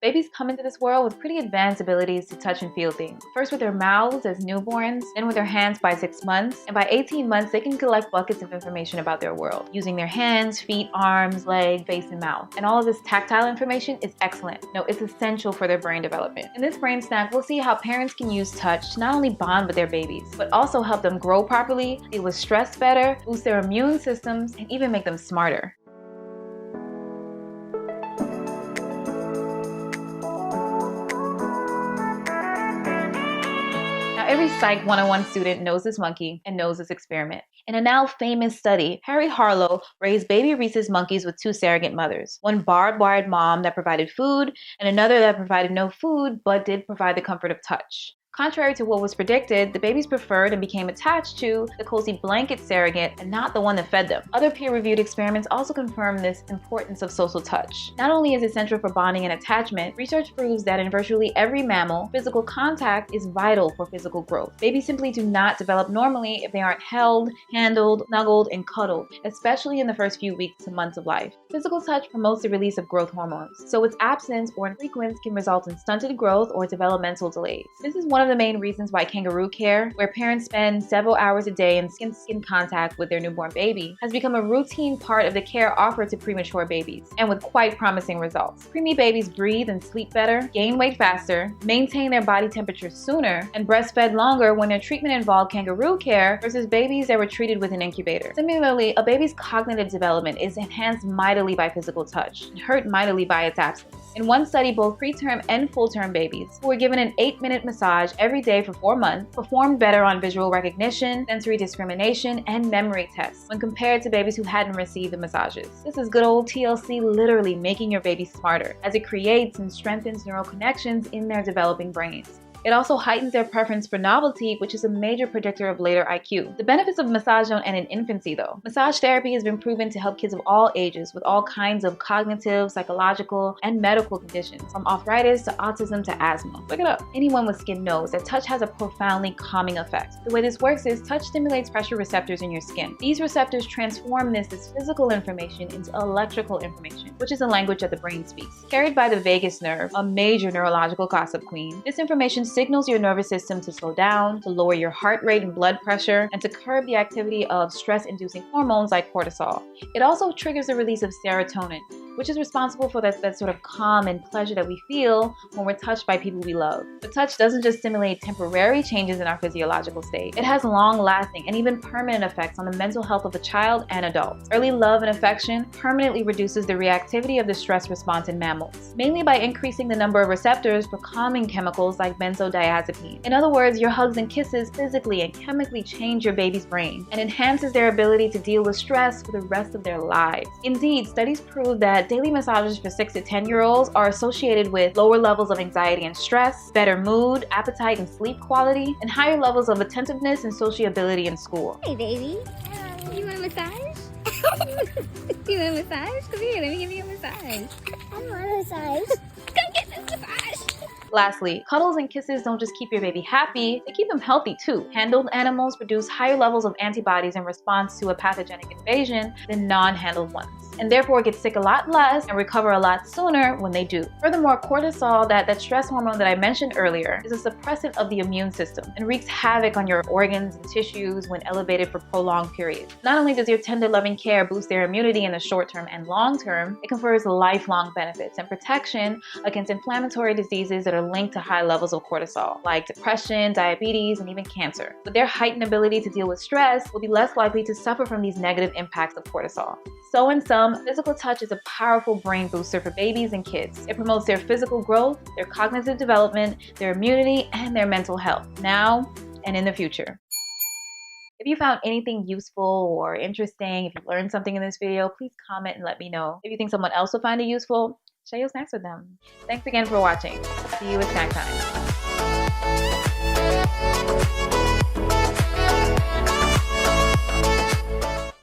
Babies come into this world with pretty advanced abilities to touch and feel things. First with their mouths as newborns, then with their hands by 6 months, and by 18 months they can collect buckets of information about their world, using their hands, feet, arms, legs, face, and mouth. And all of this tactile information is excellent. No, it's essential for their brain development. In this brain snack, we'll see how parents can use touch to not only bond with their babies, but also help them grow properly, deal with stress better, boost their immune systems, and even make them smarter. Every Psych 101 student knows this monkey and knows this experiment. In a now famous study, Harlow raised baby rhesus monkeys with 2 surrogate mothers. One barbed-wired mom that provided food, and another that provided no food but did provide the comfort of touch. Contrary to what was predicted, the babies preferred and became attached to the cozy blanket surrogate and not the one that fed them. Other peer-reviewed experiments also confirm this importance of social touch. Not only is it central for bonding and attachment, research proves that in virtually every mammal, physical contact is vital for physical growth. Babies simply do not develop normally if they aren't held, handled, snuggled, and cuddled, especially in the first few weeks to months of life. Physical touch promotes the release of growth hormones, so its absence or infrequence can result in stunted growth or developmental delays. This is one of the main reasons why kangaroo care, where parents spend several hours a day in skin-to-skin contact with their newborn baby, has become a routine part of the care offered to premature babies, and with quite promising results. Preemie babies breathe and sleep better, gain weight faster, maintain their body temperature sooner, and breastfed longer when their treatment involved kangaroo care versus babies that were treated with an incubator. Similarly, a baby's cognitive development is enhanced mightily by physical touch and hurt mightily by its absence. In one study, both preterm and full-term babies who were given an 8-minute massage every day for 4 months performed better on visual recognition, sensory discrimination, and memory tests when compared to babies who hadn't received the massages. This is good old TLC literally making your baby smarter, as it creates and strengthens neural connections in their developing brains. It also heightens their preference for novelty, which is a major predictor of later IQ. The benefits of massage don't end in infancy though. Massage therapy has been proven to help kids of all ages with all kinds of cognitive, psychological, and medical conditions, from arthritis to autism to asthma. Look it up. Anyone with skin knows that touch has a profoundly calming effect. The way this works is touch stimulates pressure receptors in your skin. These receptors transform this physical information into electrical information, which is a language that the brain speaks. Carried by the vagus nerve, a major neurological gossip queen, this information signals your nervous system to slow down, to lower your heart rate and blood pressure, and to curb the activity of stress-inducing hormones like cortisol. It also triggers the release of serotonin, which is responsible for that sort of calm and pleasure that we feel when we're touched by people we love. But touch doesn't just stimulate temporary changes in our physiological state. It has long-lasting and even permanent effects on the mental health of a child and adult. Early love and affection permanently reduces the reactivity of the stress response in mammals, mainly by increasing the number of receptors for calming chemicals like benzodiazepine. In other words, your hugs and kisses physically and chemically change your baby's brain and enhances their ability to deal with stress for the rest of their lives. Indeed, studies prove that daily massages for 6 to 10-year-olds are associated with lower levels of anxiety and stress, better mood, appetite and sleep quality, and higher levels of attentiveness and sociability in school. Hey baby, you want a massage? You want a massage? Come here, let me give you a massage. I want a massage. Come get this massage. Lastly, cuddles and kisses don't just keep your baby happy, they keep them healthy too. Handled animals produce higher levels of antibodies in response to a pathogenic invasion than non-handled ones, and therefore get sick a lot less and recover a lot sooner when they do. Furthermore, cortisol, that stress hormone that I mentioned earlier, is a suppressant of the immune system and wreaks havoc on your organs and tissues when elevated for prolonged periods. Not only does your tender loving care boost their immunity in the short term and long term, it confers lifelong benefits and protection against inflammatory diseases that are linked to high levels of cortisol, like depression, diabetes, and even cancer. With their heightened ability to deal with stress, will be less likely to suffer from these negative impacts of cortisol. So in sum, physical touch is a powerful brain booster for babies and kids. It promotes their physical growth, their cognitive development, their immunity, and their mental health, now and in the future. If you found anything useful or interesting, if you learned something in this video, please comment and let me know. If you think someone else will find it useful, share your snacks with them. Thanks again for watching. See you at snack time.